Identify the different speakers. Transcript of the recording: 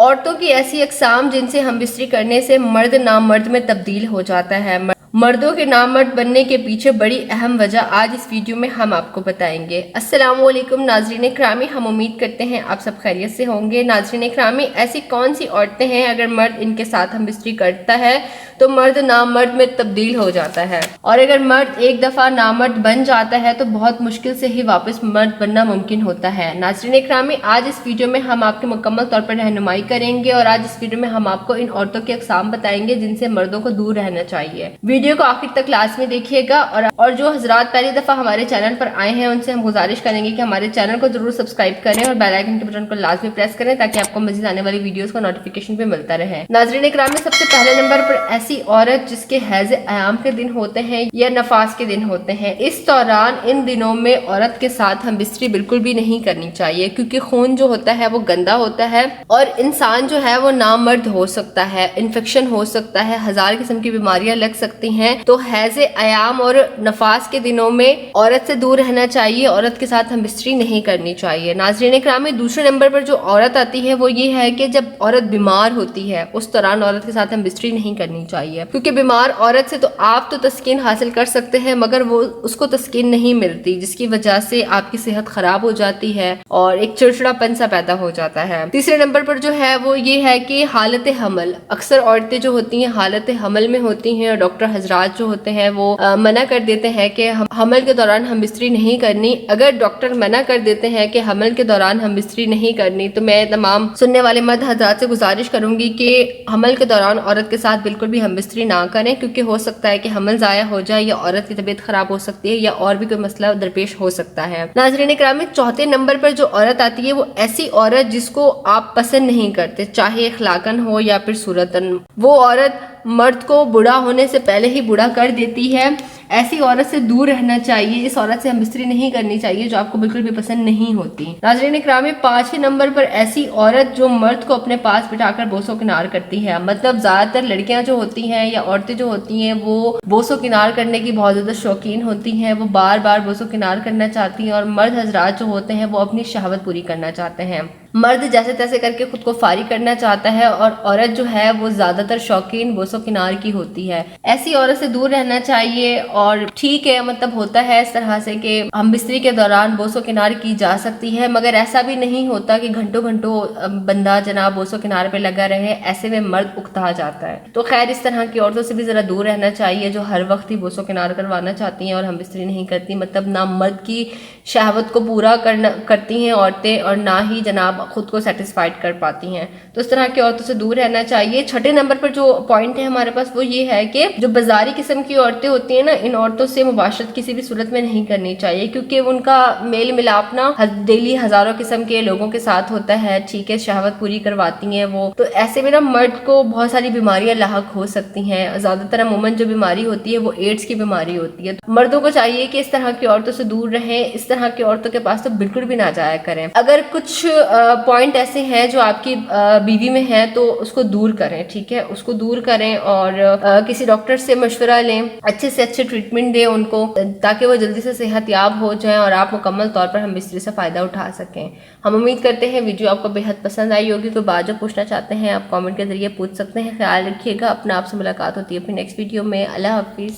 Speaker 1: عورتوں کی ایسی اقسام جن سے ہم بستری کرنے سے مرد نامرد میں تبدیل ہو جاتا ہے۔ مردوں کے نامرد بننے کے پیچھے بڑی اہم وجہ آج اس ویڈیو میں ہم آپ کو بتائیں گے۔ السلام علیکم ناظرین اکرامی، ہم امید کرتے ہیں آپ سب خیریت سے ہوں گے۔ ناظرین اکرامی، ایسی کون سی عورتیں ہیں اگر مرد ان کے ساتھ ہم بستری کرتا ہے تو مرد نامرد میں تبدیل ہو جاتا ہے، اور اگر مرد ایک دفعہ نامرد بن جاتا ہے تو بہت مشکل سے ہی واپس مرد بننا ممکن ہوتا ہے۔ ناظرین اکرامی، آج اس ویڈیو میں ہم آپ کے مکمل طور پر رہنمائی کریں گے، اور آج اس ویڈیو میں ہم آپ کو ان عورتوں کے اقسام بتائیں گے جن سے مردوں کو دور رہنا چاہیے۔ ویڈیو کو آخر تک لازمی دیکھیے گا، اور جو حضرات پہلی دفعہ ہمارے چینل پر آئے ہیں ان سے ہم گزارش کریں گے کہ ہمارے چینل کو ضرور سبسکرائب کریں اور بیل آئیکن کے بٹن کو لازمی پریس کریں تاکہ آپ کو مزید آنے والی ویڈیوز کا نوٹیفیکیشن بھی ملتا رہے۔ ناظرین اکرامی، سب سے پہلے نمبر پر ایسی عورت جس کے حیض ایام کے دن ہوتے ہیں یا نفاس کے دن ہوتے ہیں، اس دوران ان دنوں میں عورت کے ساتھ ہم بستری بالکل بھی نہیں کرنی چاہیے، کیونکہ خون جو ہوتا ہے وہ گندا ہوتا ہے اور انسان جو ہے وہ نامرد ہو سکتا ہے، انفیکشن ہو سکتا ہے، ہزار قسم کی بیماریاں لگ سکتی ہیں۔ تو حیض ایام اور نفاس کے دنوں میں عورت سے دور رہنا چاہیے، عورت کے ساتھ ہم بستری نہیں کرنی چاہیے۔ ناظرین اکرامی، دوسرے نمبر پر جو عورت آتی ہے وہ یہ ہے کہ جب عورت بیمار ہوتی ہے اس دوران عورت کے ساتھ ہم بستری نہیں کرنی چاہیے، کیونکہ بیمار عورت سے تو آپ تو تسکین حاصل کر سکتے ہیں مگر وہ اس کو تسکین نہیں ملتی، جس کی وجہ سے آپ کی صحت خراب ہو جاتی ہے اور ایک چڑچڑا پن سا پیدا ہو جاتا ہے۔ تیسرے نمبر پر جو ہے وہ یہ ہے کہ حالت حمل، اکثر عورتیں جو ہوتی ہیں حالت حمل میں ہوتی ہیں اور ڈاکٹر حضرات جو ہوتے ہیں وہ منع کر دیتے ہیں کہ حمل کے دوران ہم بستری نہیں کرنی۔ اگر ڈاکٹر منع کر دیتے ہیں کہ حمل کے دوران ہم بستری نہیں کرنی تو میں تمام سننے والے مرد حضرات سے گزارش کروں گی کہ حمل کے دوران عورت کے ساتھ بالکل بھی ہم بستری نہ کریں، کیونکہ ہو سکتا ہے کہ حمل ضائع ہو جائے یا عورت کی طبیعت خراب ہو سکتی ہے یا اور بھی کوئی مسئلہ درپیش ہو سکتا ہے۔ ناظرین اکرامی، چوتھے نمبر پر جو عورت آتی ہے وہ ایسی عورت جس کو آپ پسند نہیں کرتے، چاہے اخلاقاً ہو یا پھر صورتاً۔ وہ عورت مرد کو بوڑھا ہونے سے پہلے ہی بوڑھا کر دیتی ہے، ایسی عورت سے دور رہنا چاہیے، اس عورت سے ہم بستری نہیں کرنی چاہیے جو آپ کو بالکل بھی پسند نہیں ہوتی۔ ناظرین اکرامی، پانچویں نمبر پر ایسی عورت جو مرد کو اپنے پاس بٹھا کر بوسو کنار کرتی ہے، مطلب زیادہ تر لڑکیاں جو ہوتی ہیں یا عورتیں جو ہوتی ہیں وہ بوسو کنار کرنے کی بہت زیادہ شوقین ہوتی ہیں، وہ بار بار بوسو کنار کرنا چاہتی ہیں، اور مرد حضرات جو ہوتے ہیں وہ اپنی شہوت پوری کرنا چاہتے ہیں۔ مرد جیسے تیسے کر کے خود کو فارغ کرنا چاہتا ہے اور عورت جو ہے وہ زیادہ تر شوقین بوسو کنار کی ہوتی ہے۔ ایسی عورت سے دور رہنا چاہیے، اور ٹھیک ہے مطلب ہوتا ہے اس طرح سے کہ ہم بستری کے دوران بوسو کنار کی جا سکتی ہے، مگر ایسا بھی نہیں ہوتا کہ گھنٹوں گھنٹوں بندہ جناب بوسو کنار پہ لگا رہے، ایسے میں مرد اکتا جاتا ہے۔ تو خیر اس طرح کی عورتوں سے بھی ذرا دور رہنا چاہیے جو ہر وقت ہی بوسو کنار کروانا چاہتی ہیں اور ہم بستری نہیں کرتی، مطلب نہ مرد کی شہوت کو پورا کرتی ہیں عورتیں اور نہ ہی جناب خود کو سیٹسفائیڈ کر پاتی ہیں، تو اس طرح کی عورتوں سے دور رہنا چاہیے۔ چھٹے نمبر پر جو پوائنٹ ہے ہمارے پاس وہ یہ ہے کہ جو بازاری قسم کی عورتیں ہوتی ہیں نا، ان عورتوں سے مباشرت کسی بھی صورت میں نہیں کرنی چاہیے، کیونکہ ان کا میل ملاپ نا ڈیلی ہزاروں قسم کے لوگوں کے ساتھ ہوتا ہے، ٹھیک ہے، شہوت پوری کرواتی ہیں وہ، تو ایسے میں نا مرد کو بہت ساری بیماریاں لاحق ہو سکتی ہیں۔ زیادہ تر عموماً جو بیماری ہوتی ہے وہ ایڈز کی بیماری ہوتی ہے، تو مردوں کو چاہیے کہ اس طرح کی عورتوں سے دور رہیں، اس طرح کی عورتوں کے پاس تو بالکل بھی نہ جایا کریں۔ اگر کچھ پوائنٹ ایسے ہیں جو آپ کی بیوی میں ہیں تو اس کو دور کریں، ٹھیک ہے، اس کو دور کریں اور کسی ڈاکٹر سے مشورہ لیں، اچھے سے اچھے ٹریٹمنٹ دیں ان کو تاکہ وہ جلدی سے صحت یاب ہو جائیں اور آپ مکمل طور پر ہم بستری سے فائدہ اٹھا سکیں۔ ہم امید کرتے ہیں ویڈیو آپ کو بے حد پسند آئی ہوگی، کوئی بات جو پوچھنا چاہتے ہیں آپ کامنٹ کے ذریعے پوچھ سکتے ہیں۔ خیال رکھیے گا اپنا، آپ سے ملاقات ہوتی ہے پھر نیکسٹ ویڈیو میں۔ اللہ حافظ۔